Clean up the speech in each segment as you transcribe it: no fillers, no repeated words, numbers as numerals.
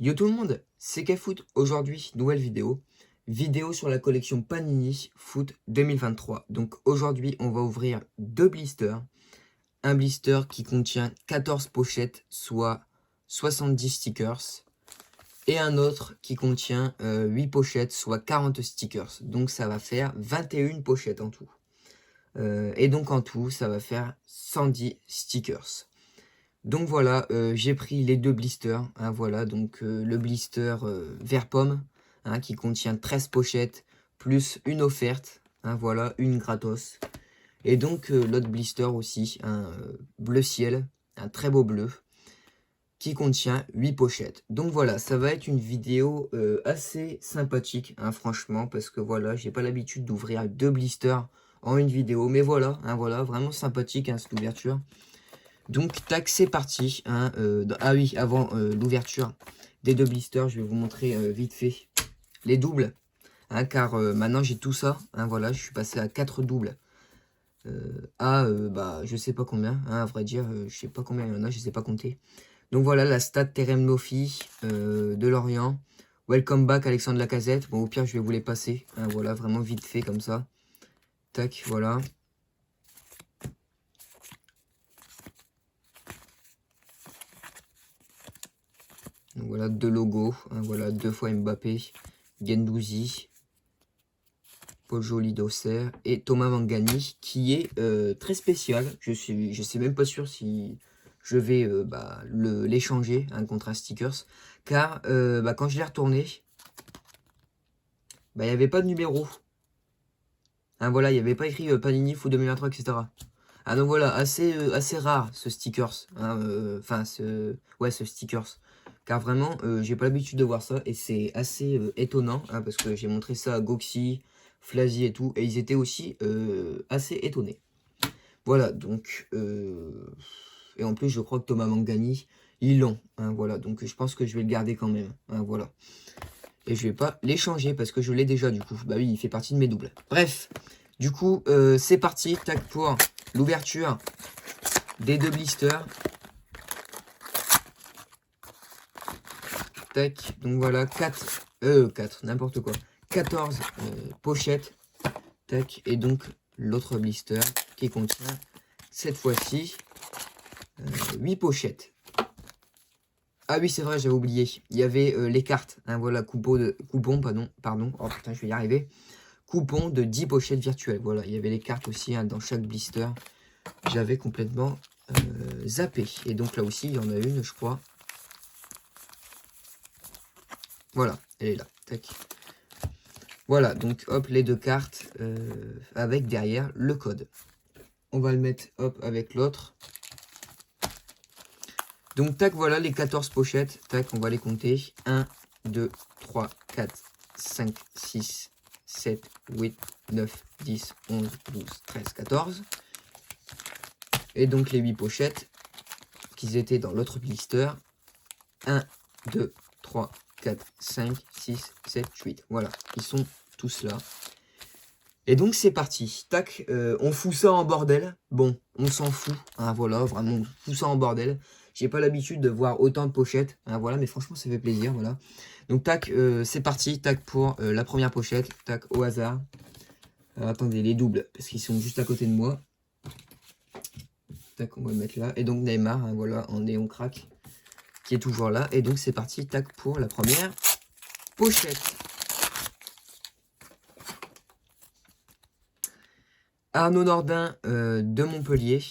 Yo tout le monde, c'est KFoot. Aujourd'hui, nouvelle vidéo. Vidéo sur la collection Panini Foot 2023. Donc aujourd'hui, on va ouvrir deux blisters. Un blister qui contient 14 pochettes, soit 70 stickers. Et un autre qui contient 8 pochettes, soit 40 stickers. Donc ça va faire 21 pochettes en tout. Et donc en tout, ça va faire 110 stickers. Donc voilà, j'ai pris les deux blisters, hein, voilà, donc le blister vert pomme, hein, qui contient 13 pochettes, plus une offerte, hein, voilà, une gratos. Et donc l'autre blister aussi, un bleu ciel, un très beau bleu, qui contient 8 pochettes. Donc voilà, ça va être une vidéo assez sympathique, hein, franchement, parce que voilà, j'ai pas l'habitude d'ouvrir deux blisters en une vidéo, mais voilà, hein, voilà, vraiment sympathique, hein, cette ouverture. Donc, tac, c'est parti. Hein, ah oui, avant l'ouverture des deux blisters, je vais vous montrer vite fait les doubles. Hein, car maintenant, j'ai tout ça. Hein, voilà, je suis passé à 4 doubles. Bah, je sais pas combien. Hein, à vrai dire, je sais pas combien il y en a, je sais pas compter. Donc voilà, la stat Terem Lofi de Lorient. Welcome back, Alexandre Lacazette. Bon, au pire, je vais vous les passer. Hein, voilà, vraiment vite fait comme ça. Tac, voilà. Donc voilà, deux logos, hein, voilà, deux fois Mbappé, Guendouzi, Paul Joly d'Auxerre et Thomas Mangani, qui est très spécial. Je sais même pas sûr si je vais l'échanger, hein, contre un stickers, car quand je l'ai retourné, il n'y avait pas de numéro. Hein, voilà, il n'y avait pas écrit Panini Foot 2023, etc. Ah donc voilà, assez rare ce stickers. Hein, enfin, ce stickers. Car vraiment, j'ai pas l'habitude de voir ça. Et c'est assez étonnant. Hein, parce que j'ai montré ça à Goxy, Flazy et tout. Et ils étaient aussi assez étonnés. Voilà, donc... et en plus, je crois que Thomas Mangani, ils l'ont. Hein, voilà, donc je pense que je vais le garder quand même. Hein, voilà. Et je vais pas l'échanger parce que je l'ai déjà du coup. Bah oui, il fait partie de mes doubles. Bref, du coup, c'est parti. Tac pour l'ouverture des deux blisters. Tac, donc voilà, 4, n'importe quoi. 14 pochettes. Tac, et donc l'autre blister qui contient, cette fois-ci, 8 pochettes. Ah oui, c'est vrai, j'avais oublié. Il y avait les cartes. Hein, voilà, coupon, pardon. Oh putain, je vais y arriver. Coupon de 10 pochettes virtuelles. Voilà, il y avait les cartes aussi, hein, dans chaque blister. J'avais complètement zappé. Et donc là aussi, il y en a une, je crois. Voilà, elle est là. Tac. Voilà, donc hop, les deux cartes avec derrière le code. On va le mettre hop avec l'autre. Donc tac, voilà les 14 pochettes. Tac, on va les compter. 1, 2, 3, 4, 5, 6, 7, 8, 9, 10, 11, 12, 13, 14. Et donc les 8 pochettes qui étaient dans l'autre blister. 1, 2, 3, 4, 5, 6, 7, 8. Voilà, ils sont tous là. Et donc c'est parti. Tac, on fout ça en bordel. Bon, on s'en fout. Hein, voilà, vraiment, on fout ça en bordel. J'ai pas l'habitude de voir autant de pochettes. Hein, voilà, mais franchement, ça fait plaisir. Voilà. Donc tac, c'est parti. Tac pour la première pochette. Tac, au hasard. Alors, attendez, les doubles, parce qu'ils sont juste à côté de moi. Tac, on va le mettre là. Et donc Neymar, hein, voilà, en néon crack, qui est toujours là. Et donc c'est parti. Tac pour la première pochette. Arnaud Nordin de Montpellier,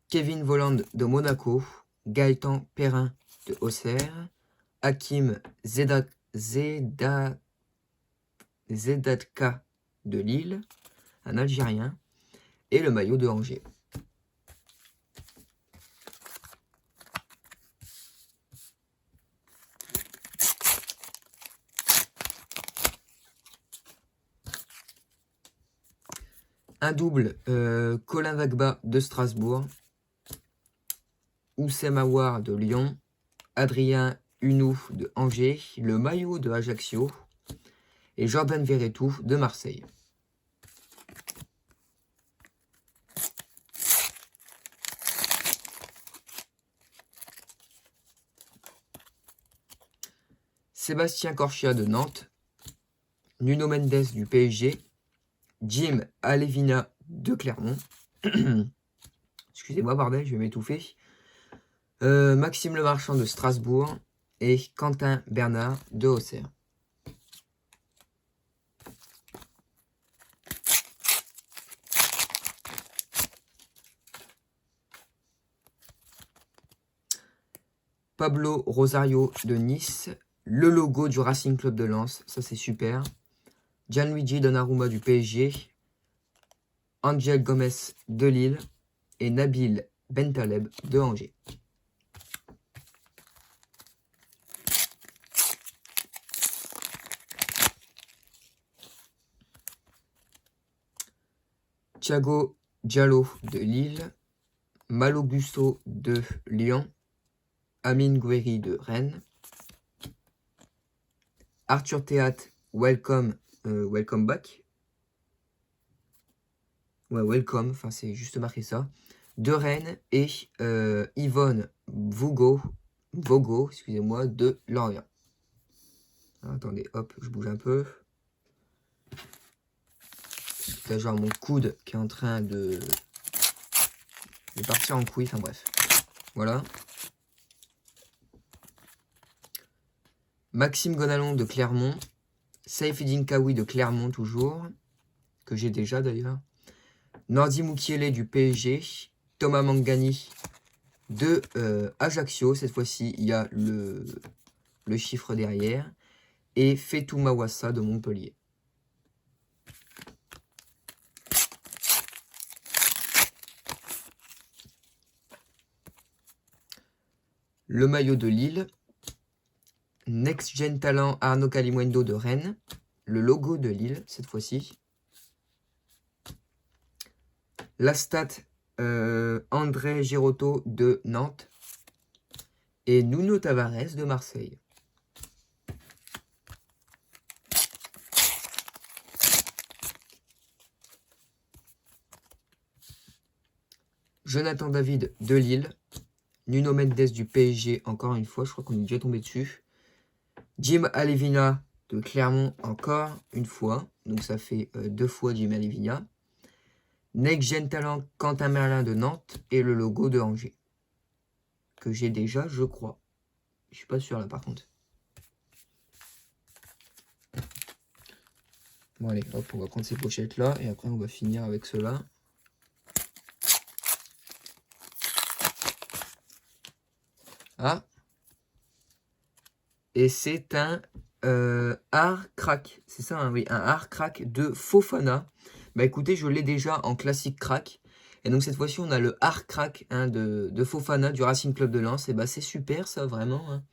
Kevin Volland de Monaco, Gaëtan Perrin de Auxerre, Hakim Zedatka de Lille, un Algérien, et le maillot de Angers. Un double, Colin Vagba de Strasbourg, Oussem Aouar de Lyon, Adrien Hunou de Angers, le maillot de Ajaccio, et Jordan Verretou de Marseille. Sébastien Corchia de Nantes, Nuno Mendes du PSG, Jim Alevina de Clermont, excusez-moi bordel, je vais m'étouffer, Maxime Lemarchand de Strasbourg et Quentin Bernard de Auxerre. Pablo Rosario de Nice, le logo du Racing Club de Lens, ça c'est super. Gianluigi Donnarumma du PSG, Angel Gomez de Lille et Nabil Bentaleb de Angers. Thiago Diallo de Lille, Malo Gusto de Lyon, Amine Gouiri de Rennes, Arthur Théat, welcome back. Ouais, welcome, enfin c'est juste marqué ça. De Rennes et Yvonne Vogo, excusez-moi, de Lorient. Alors, attendez, hop, je bouge un peu. Là, genre mon coude qui est en train de partir en couille, enfin bref. Voilà. Maxime Gonalon de Clermont, Saifeddine Kawi de Clermont toujours, que j'ai déjà d'ailleurs. Nordi Mukiele du PSG, Thomas Mangani de Ajaccio, cette fois-ci il y a le chiffre derrière, et Fetou Mawassa de Montpellier. Le maillot de Lille, Next Gen Talent Arnaud Calimundo de Rennes, le logo de Lille cette fois-ci. La stat André Girotto de Nantes et Nuno Tavares de Marseille. Jonathan David de Lille, Nuno Mendes du PSG, encore une fois, je crois qu'on est déjà tombé dessus. Jim Alevina de Clermont, encore une fois, donc ça fait 2 fois Jim Alevina. Next Gen Talent Quentin Merlin de Nantes et le logo de Angers, que j'ai déjà, je crois. Je suis pas sûr là par contre. Bon allez, hop, on va prendre ces pochettes là et après on va finir avec ceux-là. Ah. Et c'est un hard crack, c'est ça, hein, oui, un hard crack de Fofana. Bah écoutez, je l'ai déjà en classique crack. Et donc cette fois-ci, on a le hard crack hein, de Fofana du Racing Club de Lens. Et bah c'est super ça, vraiment. Hein.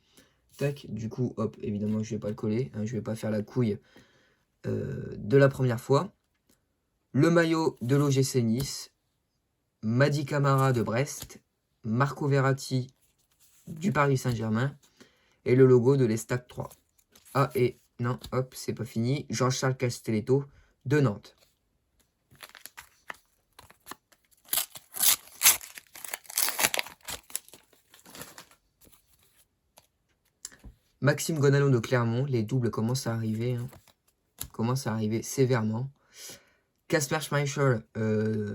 Tac, du coup, hop, évidemment, je vais pas le coller. Hein, je vais pas faire la couille de la première fois. Le maillot de l'OGC Nice. Madi Camara de Brest. Marco Verratti du Paris Saint-Germain. Et le logo de l'Estac 3. Ah, et non, hop, c'est pas fini. Jean-Charles Castelletto de Nantes. Maxime Gonalon de Clermont. Les doubles commencent à arriver. Hein. Commencent à arriver sévèrement. Kasper Schmeichel,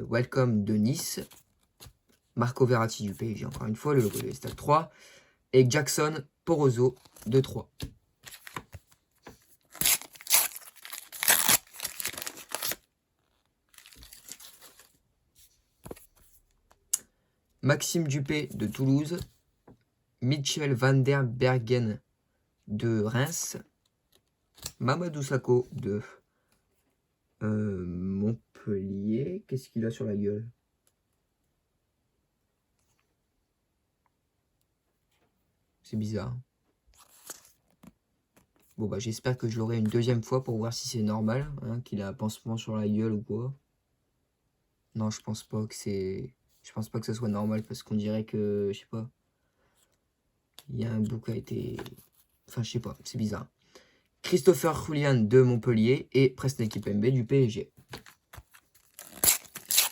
welcome de Nice. Marco Verratti du PSG, encore une fois, le logo de l'Estac 3. Et Jackson Poroso de 3. Maxime Dupé de Toulouse, Mitchell van der Bergen de Reims, Mamadou Sakho de Montpellier. Qu'est-ce qu'il a sur la gueule? C'est bizarre. Bon bah j'espère que je l'aurai une deuxième fois pour voir si c'est normal, hein, qu'il a un pansement sur la gueule ou quoi. Non, je pense pas que c'est... Je pense pas que ça soit normal parce qu'on dirait que, je sais pas, il y a un bout qui a été... Enfin, je sais pas, c'est bizarre. Christopher Julian de Montpellier et Presnel Kimpembe du PSG.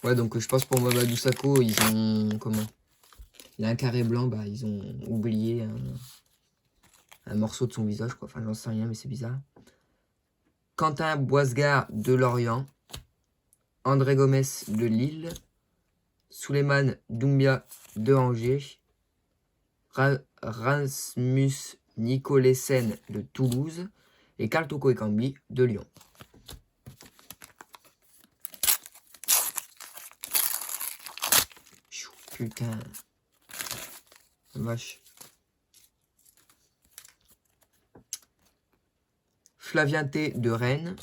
Ouais, donc je pense pour Mamadou Sakho, ils ont... Comment? Il y a un carré blanc, bah ils ont oublié un morceau de son visage, quoi. Enfin, j'en sais rien, mais c'est bizarre. Quentin Boisgard de Lorient. André Gomes de Lille. Souleymane Doumbia de Angers. Rasmus Nicolesen de Toulouse. Et Karl Toko Ekambi de Lyon. Putain. Vache. Flavien T de Rennes.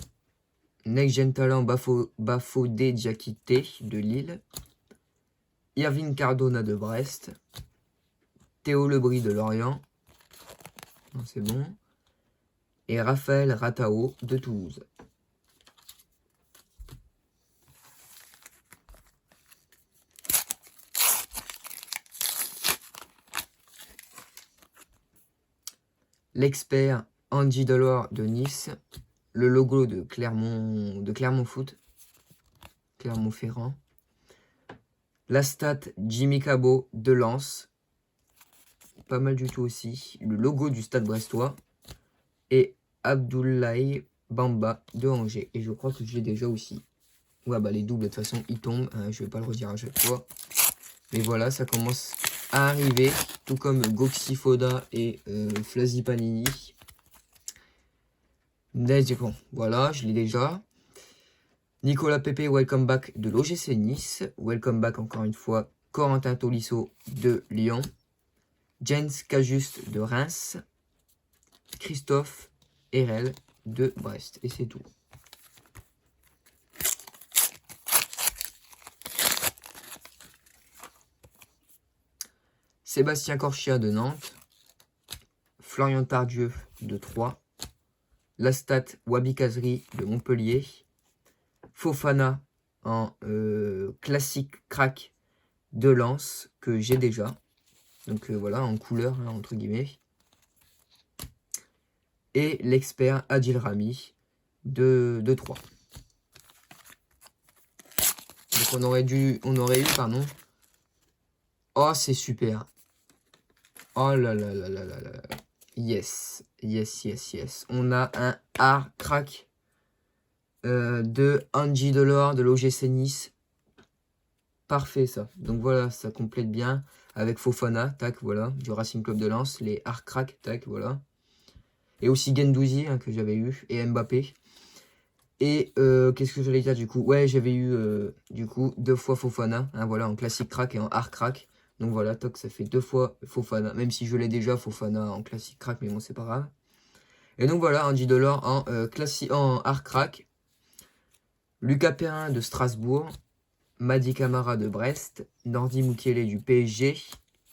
Next Gen Talent Bafodé Diakité de Lille. Irvine Cardona de Brest. Théo Lebris de Lorient. C'est bon. Et Raphaël Ratao de Toulouse. L'expert Andy Delors de Nice. Le logo de Clermont Foot. Clermont-Ferrand. La stat Jimmy Cabot de Lens. Pas mal du tout aussi. Le logo du Stade Brestois. Et Abdoulaye Bamba de Angers. Et je crois que je l'ai déjà aussi. Ouais, bah les doubles, de toute façon, ils tombent. Je vais pas le redire à chaque fois. Mais voilà, ça commence à arriver. Tout comme Goxi Foda et Flazy Panini. Bon, voilà, je l'ai déjà. Nicolas Pepe, welcome back de l'OGC Nice. Welcome back encore une fois. Corentin Tolisso de Lyon. Jens Cajuste de Reims. Christophe Herel de Brest. Et c'est tout. Sébastien Corchia de Nantes. Florian Tardieu de Troyes. Lastat Wabi Kazri de Montpellier. Fofana en classique crack de Lens que j'ai déjà. Donc voilà, en couleur, hein, entre guillemets. Et l'expert Adil Rami de 3. Donc on aurait eu, pardon. Oh, c'est super. Oh là là là là là là. Yes, yes, yes, yes. On a un art crack de Andy Delors de l'OGC Nice. Parfait ça. Donc voilà, ça complète bien avec Fofana, tac, voilà, du Racing Club de Lens, les art crack, tac, voilà. Et aussi Gendouzi hein, que j'avais eu, et Mbappé. Et qu'est-ce que j'allais dire du coup? Ouais, j'avais eu du coup 2 fois Fofana, hein, voilà, en classique crack et en art crack. Donc voilà, toc, ça fait 2 fois Fofana, même si je l'ai déjà Fofana en classique crack, mais bon, c'est pas grave. Et donc voilà, Andy Delors en art crack. Lucas Perrin de Strasbourg. Madi Camara de Brest. Nordi Mukiele du PSG.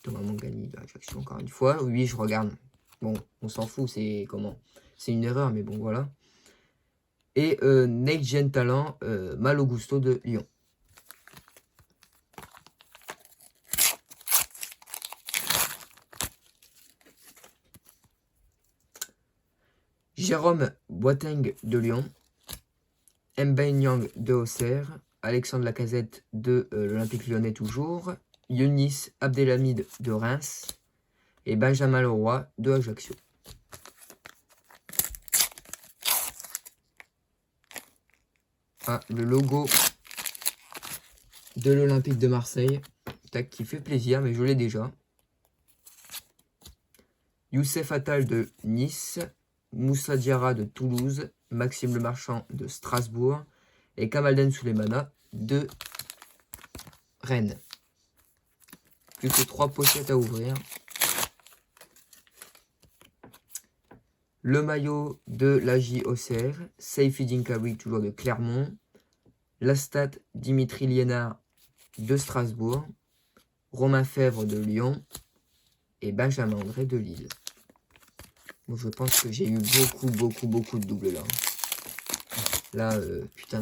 Thomas Mangani de Ajaccio encore une fois. Oui, je regarde. Bon, on s'en fout, c'est comment? C'est une erreur, mais bon, voilà. Et Next Gen Talent, Malo Gusto de Lyon. Jérôme Boateng de Lyon. Mbaye Nyang de Auxerre. Alexandre Lacazette de l'Olympique Lyonnais toujours. Younis Abdelhamid de Reims. Et Benjamin Leroy de Ajaccio. Ah, le logo de l'Olympique de Marseille. Tac, qui fait plaisir, mais je l'ai déjà. Youssef Attal de Nice. Moussa Diarra de Toulouse. Maxime Lemarchand de Strasbourg. Et Kamaldeen Souleymana de Rennes. Plus que 3 pochettes à ouvrir. Le maillot de l'AJ Auxerre. Seyfi Dinkawi, toujours de Clermont. Lastat Dimitri Liénard de Strasbourg. Romain Fèvre de Lyon. Et Benjamin André de Lille. Bon, je pense que j'ai eu beaucoup de doubles là. Là, putain.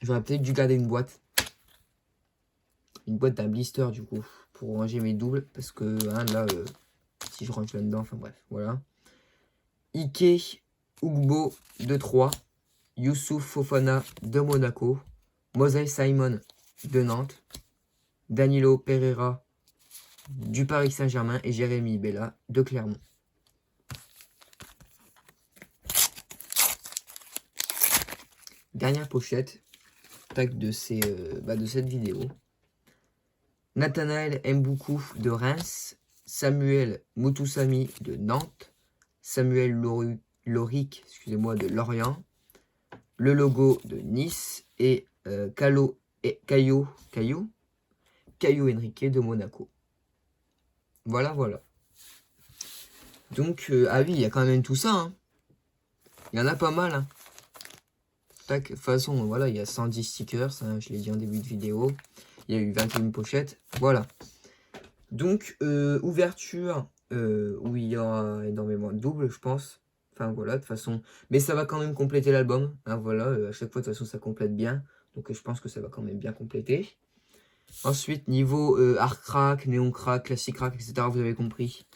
J'aurais peut-être dû garder une boîte. Une boîte d'un blister du coup. Pour ranger mes doubles. Parce que hein, là, si je range là-dedans, enfin bref, voilà. Ike Ugbo de Troyes. Youssouf Fofana de Monaco. Mosey Simon de Nantes. Danilo Pereira du Paris Saint-Germain. Et Jérémy Bella de Clermont. dernière pochette tac, de cette vidéo. Nathanaël Mboukou de Reims, Samuel Moutoussamy de Nantes, Samuel Loric, excusez-moi, de Lorient, le logo de Nice et Caio Henrique de Monaco. Voilà. Donc, ah oui, il y a quand même tout ça. Hein. Il y en a pas mal. Hein. Tac, de toute façon, voilà, il y a 110 stickers. Hein, je l'ai dit en début de vidéo. Il y a eu 21 pochettes. Voilà. Donc, ouverture où il y aura énormément de doubles, je pense. Enfin, voilà, de toute façon. Mais ça va quand même compléter l'album. Hein, voilà, à chaque fois, de toute façon, ça complète bien. Donc, je pense que ça va quand même bien compléter. Ensuite, niveau art crack, néon crack, classique crack, etc. Vous avez compris.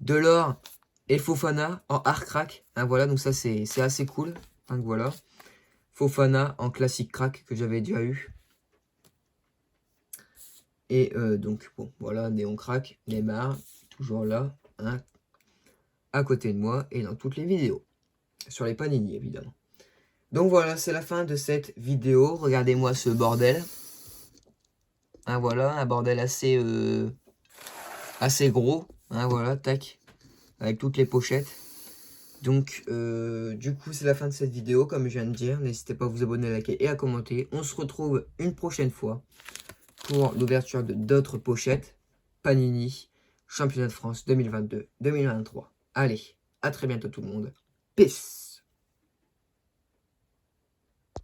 Delors et Fofana en art crack. Hein, voilà, donc ça, c'est assez cool. Donc, voilà. Fofana en classique crack que j'avais déjà eu. Et donc, bon, voilà, néon crack, Neymar, toujours là, hein, à côté de moi et dans toutes les vidéos. Sur les Panini, évidemment. Donc voilà, c'est la fin de cette vidéo. Regardez-moi ce bordel. Hein, voilà, un bordel assez gros. Hein, voilà, tac. Avec toutes les pochettes. Donc, du coup, c'est la fin de cette vidéo, comme je viens de dire. N'hésitez pas à vous abonner, à liker et à commenter. On se retrouve une prochaine fois pour l'ouverture de d'autres pochettes. Panini, Championnat de France 2022-2023. Allez, à très bientôt tout le monde. Peace!